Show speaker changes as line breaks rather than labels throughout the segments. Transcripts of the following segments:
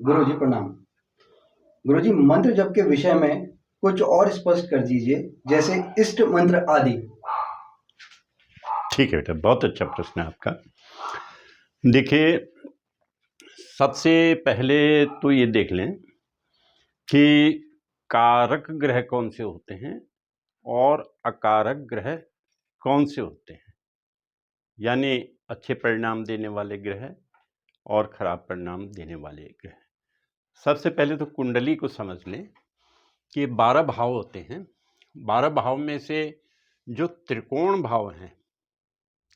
गुरुजी प्रणाम। गुरुजी मंत्र जप के विषय में कुछ और स्पष्ट कर दीजिए, जैसे इष्ट मंत्र आदि।
ठीक है बेटा, बहुत अच्छा प्रश्न है आपका। देखिए, सबसे पहले तो ये देख लें कि कारक ग्रह कौन से होते हैं और अकारक ग्रह कौन से होते हैं, यानी अच्छे परिणाम देने वाले ग्रह और खराब परिणाम देने वाले ग्रह। सबसे पहले तो कुंडली को समझ लें कि 12 भाव होते हैं। 12 भाव में से जो त्रिकोण भाव हैं,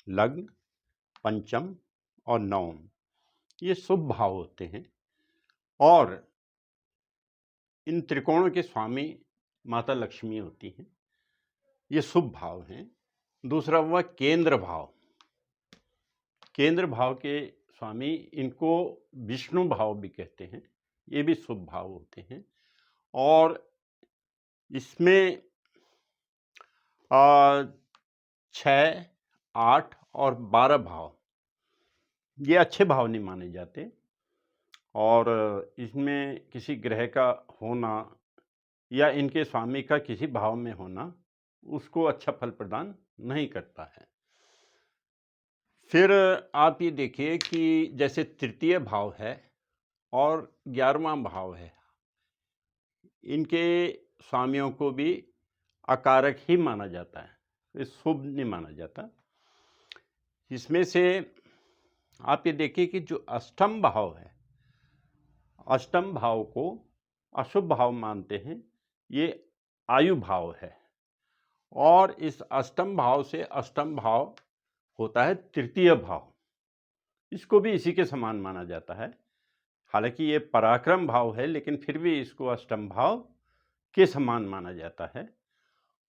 लग्न, पंचम और नवम, ये शुभ भाव होते हैं और इन त्रिकोणों के स्वामी माता लक्ष्मी होती हैं। ये शुभ भाव हैं। दूसरा हुआ केंद्र भाव। केंद्र भाव के स्वामी, इनको विष्णु भाव भी कहते हैं, ये भी शुभ भाव होते हैं। और इसमें 6, 8 और 12 भाव ये अच्छे भाव नहीं माने जाते और इसमें किसी ग्रह का होना या इनके स्वामी का किसी भाव में होना उसको अच्छा फल प्रदान नहीं करता है। फिर आप ये देखिए कि जैसे तृतीय भाव है और 11वां भाव है, इनके स्वामियों को भी अकारक ही माना जाता है, ये शुभ नहीं माना जाता। इसमें से आप ये देखिए कि जो अष्टम भाव है, अष्टम भाव को अशुभ भाव मानते हैं, ये आयु भाव है। और इस अष्टम भाव से अष्टम भाव होता है तृतीय भाव, इसको भी इसी के समान माना जाता है। हालांकि ये पराक्रम भाव है, लेकिन फिर भी इसको अष्टम भाव के समान माना जाता है।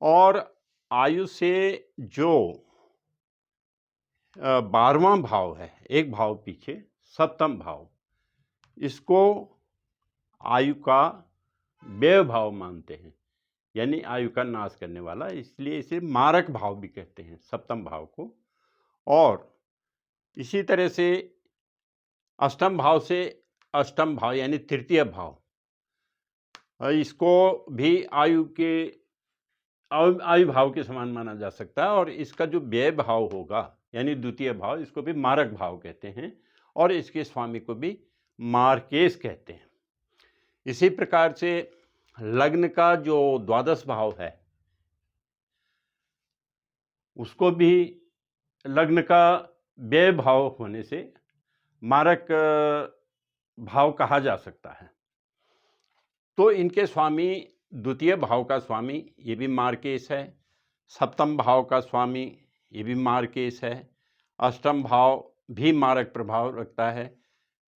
और आयु से जो 12वां भाव है, एक भाव पीछे, सप्तम भाव, इसको आयु का व्यय भाव मानते हैं, यानी आयु का नाश करने वाला, इसलिए इसे मारक भाव भी कहते हैं सप्तम भाव को। और इसी तरह से अष्टम भाव से अष्टम भाव यानी तृतीय भाव, इसको भी आयु भाव के समान माना जा सकता है। और इसका जो व्यय भाव होगा यानी द्वितीय भाव, इसको भी मारक भाव कहते हैं और इसके स्वामी को भी मार्केश कहते हैं। इसी प्रकार से लग्न का जो 12 भाव है, उसको भी लग्न का व्यय भाव होने से मारक भाव कहा जा सकता है। तो इनके स्वामी, द्वितीय भाव का स्वामी ये भी मार्केश है, सप्तम भाव का स्वामी ये भी मार्केश है, अष्टम भाव भी मारक प्रभाव रखता है,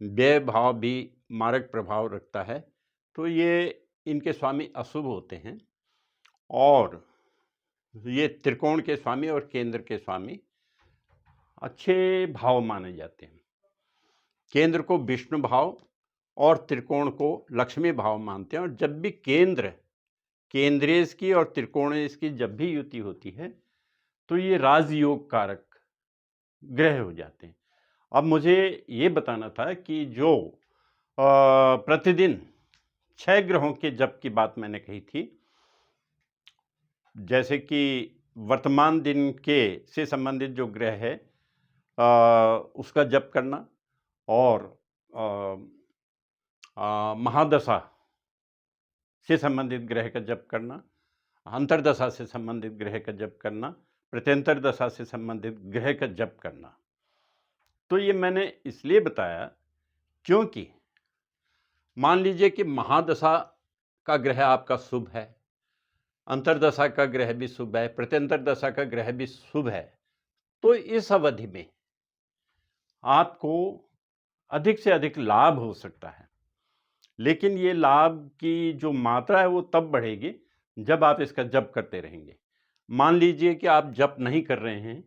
व्यय भाव भी मारक प्रभाव रखता है। तो ये इनके स्वामी अशुभ होते हैं। और ये त्रिकोण के स्वामी और केंद्र के स्वामी अच्छे भाव माने जाते हैं। केंद्र को विष्णु भाव और त्रिकोण को लक्ष्मी भाव मानते हैं। और जब भी केंद्रेश की और त्रिकोणेश की जब भी युति होती है तो ये राजयोग कारक ग्रह हो जाते हैं। अब मुझे ये बताना था कि जो प्रतिदिन 6 ग्रहों के जप की बात मैंने कही थी, जैसे कि वर्तमान दिन के से संबंधित जो ग्रह है उसका जप करना, और महादशा से संबंधित ग्रह का जप करना, अंतर्दशा से संबंधित ग्रह का जप करना, प्रत्यंतर दशा से संबंधित ग्रह का जप करना। तो ये मैंने इसलिए बताया क्योंकि मान लीजिए कि महादशा का ग्रह आपका शुभ है, अंतर्दशा का ग्रह भी शुभ है, प्रत्यंतर दशा का ग्रह भी शुभ है, तो इस अवधि में आपको अधिक से अधिक लाभ हो सकता है। लेकिन ये लाभ की जो मात्रा है वो तब बढ़ेगी जब आप इसका जप करते रहेंगे। मान लीजिए कि आप जप नहीं कर रहे हैं,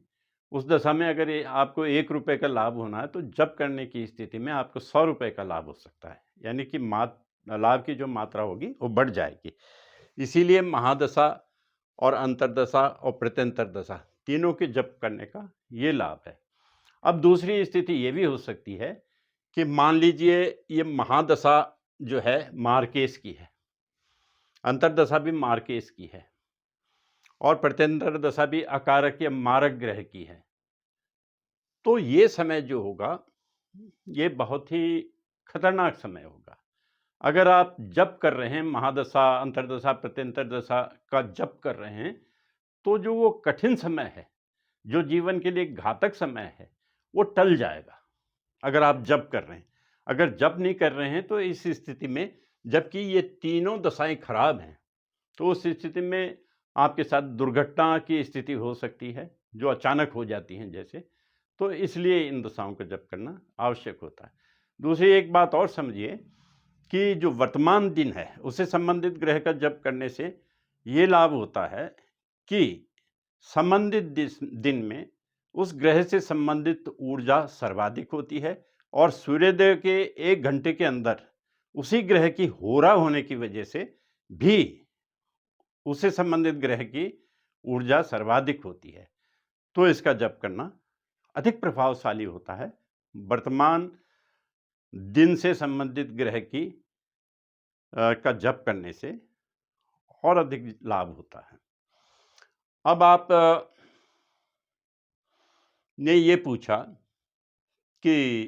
उस दशा में अगर आपको 1 रुपये का लाभ होना है तो जप करने की स्थिति में आपको 100 रुपये का लाभ हो सकता है, यानी कि लाभ की जो मात्रा होगी वो बढ़ जाएगी। इसीलिए महादशा और अंतर्दशा और प्रत्यंतर दशा तीनों के जप करने का ये लाभ है। अब दूसरी स्थिति ये भी हो सकती है कि मान लीजिए ये महादशा जो है मार्केश की है, अंतर्दशा भी मार्केश की है और प्रत्यंतर दशा भी अकारक या मारक ग्रह की है। तो ये समय जो होगा ये बहुत ही खतरनाक समय होगा। अगर आप जप कर रहे हैं, महादशा, अंतर्दशा, प्रत्यंतर दशा का जप कर रहे हैं, तो जो वो कठिन समय है, जो जीवन के लिए घातक समय है, वो टल जाएगा अगर आप जप कर रहे हैं। अगर जप नहीं कर रहे हैं तो इस स्थिति में, जबकि ये तीनों दशाएं खराब हैं, तो उस स्थिति में आपके साथ दुर्घटना की स्थिति हो सकती है, जो अचानक हो जाती हैं जैसे। तो इसलिए इन दशाओं का जप करना आवश्यक होता है। दूसरी एक बात और समझिए कि जो वर्तमान दिन है उससे संबंधित ग्रह का जप करने से ये लाभ होता है कि संबंधित दिन में उस ग्रह से संबंधित ऊर्जा सर्वाधिक होती है और सूर्योदय के 1 घंटे के अंदर उसी ग्रह की होरा होने की वजह से भी उससे संबंधित ग्रह की ऊर्जा सर्वाधिक होती है। तो इसका जप करना अधिक प्रभावशाली होता है वर्तमान दिन से संबंधित ग्रह की का जप करने से और अधिक लाभ होता है। अब आप ने ये पूछा कि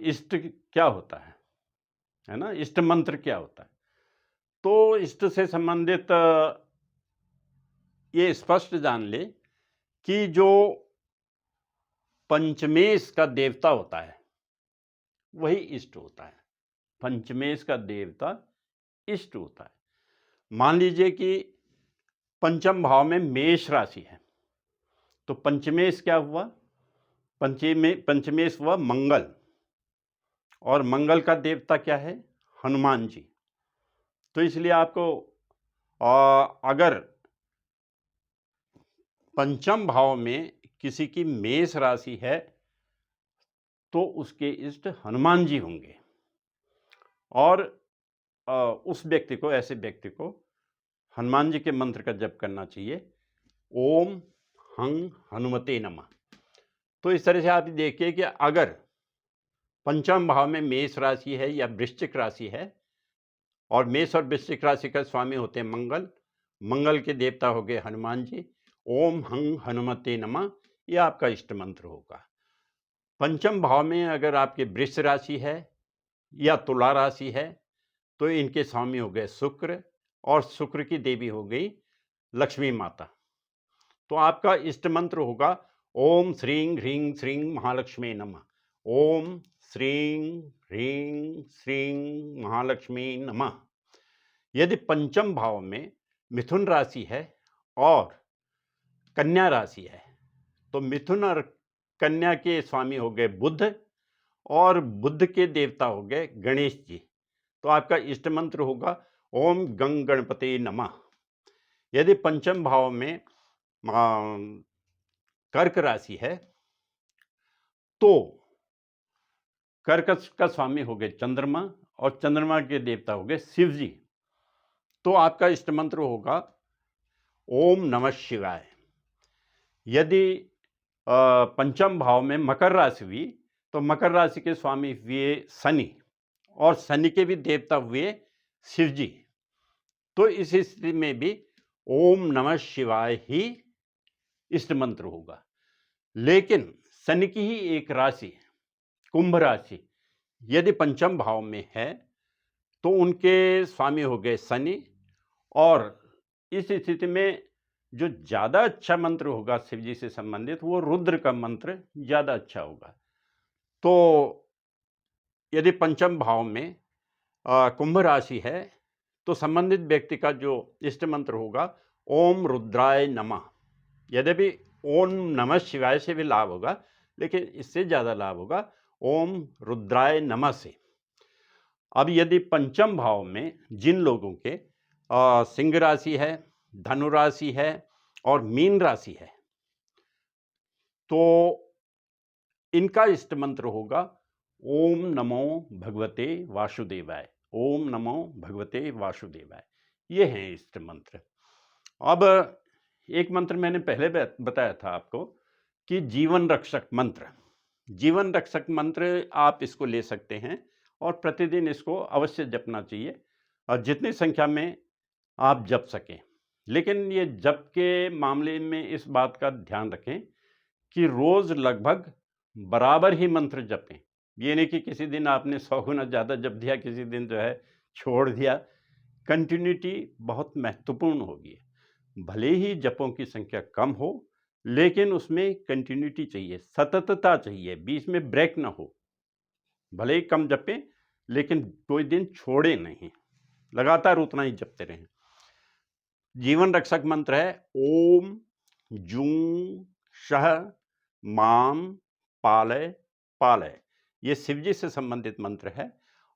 इष्ट क्या होता है ना? इष्ट मंत्र क्या होता है? तो इष्ट से संबंधित ये स्पष्ट जान ले कि जो पंचमेश का देवता होता है वही इष्ट होता है। पंचमेश का देवता इष्ट होता है। मान लीजिए कि पंचम भाव में मेष राशि है, तो पंचमेश क्या हुआ? पंचमेश हुआ मंगल, और मंगल का देवता क्या है? हनुमान जी। तो इसलिए आपको अगर पंचम भाव में किसी की मेष राशि है तो उसके इष्ट हनुमान जी होंगे, और उस व्यक्ति को, ऐसे व्यक्ति को हनुमान जी के मंत्र का जप करना चाहिए, ओम हं हनुमते नमः। तो इस तरह से आप देखिए कि अगर पंचम भाव में मेष राशि है या वृश्चिक राशि है, और मेष और वृश्चिक राशि का स्वामी होते हैं मंगल, मंगल के देवता हो गए हनुमान जी, ओम हं हनुमते नमः, यह आपका इष्ट मंत्र होगा। पंचम भाव में अगर आपके वृष राशि है या तुला राशि है तो इनके स्वामी हो गए शुक्र, और शुक्र की देवी हो गई लक्ष्मी माता। तो आपका इष्ट मंत्र होगा ओम श्रीं ह्रीं श्रीं महालक्ष्मी नमः, ओम श्रीं ह्रीं श्रीं महालक्ष्मी नमः। यदि पंचम भाव में मिथुन राशि है और कन्या राशि है तो मिथुन और कन्या के स्वामी हो गए बुध, और बुध के देवता हो गए गणेश जी। तो आपका इष्ट मंत्र होगा ओम गंग गणपते नमः। यदि पंचम भाव में कर्क राशि है तो कर्क का स्वामी हो गए चंद्रमा, और चंद्रमा के देवता हो गए शिव जी। तो आपका इष्ट मंत्र होगा ओम नमः शिवाय। यदि पंचम भाव में मकर राशि हुई तो मकर राशि के स्वामी हुए शनि, और शनि के भी देवता हुए शिव जी। तो इस स्थिति में भी ओम नमः शिवाय ही इष्ट मंत्र होगा। लेकिन शनि की ही एक राशि, कुंभ राशि, यदि पंचम भाव में है तो उनके स्वामी हो गए शनि, और इस स्थिति में जो ज़्यादा अच्छा मंत्र होगा शिव जी से संबंधित, वो रुद्र का मंत्र ज़्यादा अच्छा होगा। तो यदि पंचम भाव में कुंभ राशि है तो संबंधित व्यक्ति का जो इष्ट मंत्र होगा ओम रुद्राय नमः। यद्यपि ओम नमः शिवाय से भी लाभ होगा, लेकिन इससे ज़्यादा लाभ होगा ओम रुद्राय नमः से। अब यदि पंचम भाव में जिन लोगों के सिंह राशि है, धनु राशि है और मीन राशि है, तो इनका इष्ट मंत्र होगा ओम नमो भगवते वासुदेवाय, ओम नमो भगवते वासुदेवाय। ये हैं इष्ट मंत्र। अब एक मंत्र मैंने पहले बताया था आपको कि जीवन रक्षक मंत्र, जीवन रक्षक मंत्र आप इसको ले सकते हैं और प्रतिदिन इसको अवश्य जपना चाहिए और जितनी संख्या में आप जप सकें। लेकिन ये जप के मामले में इस बात का ध्यान रखें कि रोज़ लगभग बराबर ही मंत्र जपें। ये नहीं कि किसी दिन आपने 100 गुना ज़्यादा जप दिया, किसी दिन जो है छोड़ दिया। कंटिन्यूटी बहुत महत्वपूर्ण होगी। भले ही जपों की संख्या कम हो, लेकिन उसमें कंटिन्यूटी चाहिए, सततता चाहिए, बीच में ब्रेक ना हो। भले ही कम जपें, लेकिन कोई दिन छोड़ें नहीं, लगातार उतना ही जपते रहें। जीवन रक्षक मंत्र है ओम जूं शह माम पालय पालय। ये शिव जी से संबंधित मंत्र है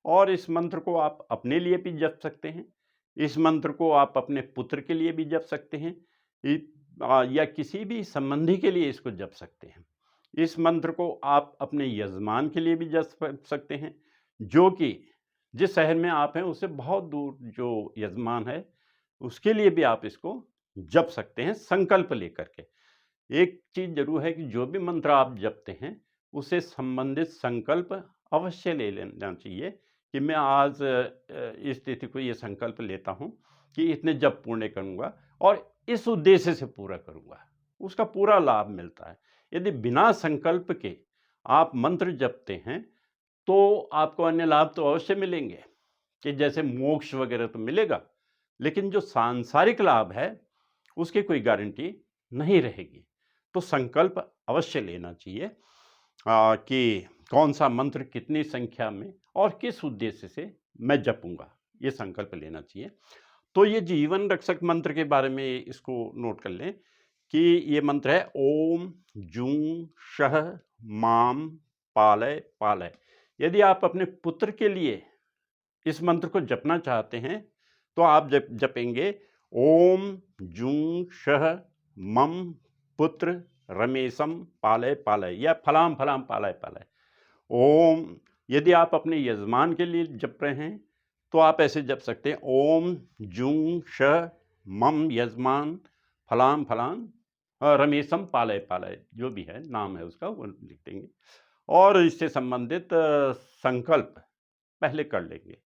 और इस मंत्र को आप अपने लिए भी जप सकते हैं। इस मंत्र को आप अपने पुत्र के लिए भी जप सकते हैं या किसी भी संबंधी के लिए इसको जप सकते हैं। इस मंत्र को आप अपने यजमान के लिए भी जप सकते हैं, जो कि जिस शहर में आप हैं उससे बहुत दूर जो यजमान है उसके लिए भी आप इसको जप सकते हैं संकल्प लेकर के। एक चीज़ ज़रूर है कि जो भी मंत्र आप जपते हैं उससे संबंधित संकल्प अवश्य ले लेना चाहिए कि मैं आज इस तिथि को ये संकल्प लेता हूँ कि इतने जप पूर्ण करूँगा और इस उद्देश्य से पूरा करूँगा। उसका पूरा लाभ मिलता है। यदि बिना संकल्प के आप मंत्र जपते हैं तो आपको अन्य लाभ तो अवश्य मिलेंगे कि जैसे मोक्ष वगैरह तो मिलेगा, लेकिन जो सांसारिक लाभ है उसकी कोई गारंटी नहीं रहेगी। तो संकल्प अवश्य लेना चाहिए कि कौन सा मंत्र कितनी संख्या में और किस उद्देश्य से मैं जपूंगा, ये संकल्प लेना चाहिए। तो ये जीवन रक्षक मंत्र के बारे में इसको नोट कर लें कि ये मंत्र है ओम जूं शह माम पालय पालय। यदि आप अपने पुत्र के लिए इस मंत्र को जपना चाहते हैं तो आप जपेंगे ओम जूं शह मम पुत्र रमेशम पालय पालय या फलाम फलाम पालय पालय। ओम यदि आप अपने यजमान के लिए जप रहे हैं तो आप ऐसे जप सकते हैं ओम जूं शह मम यजमान फलाम फलाम रमेशम पालय पालय, जो भी है नाम है उसका वो लिख देंगे और इससे संबंधित संकल्प पहले कर लेंगे।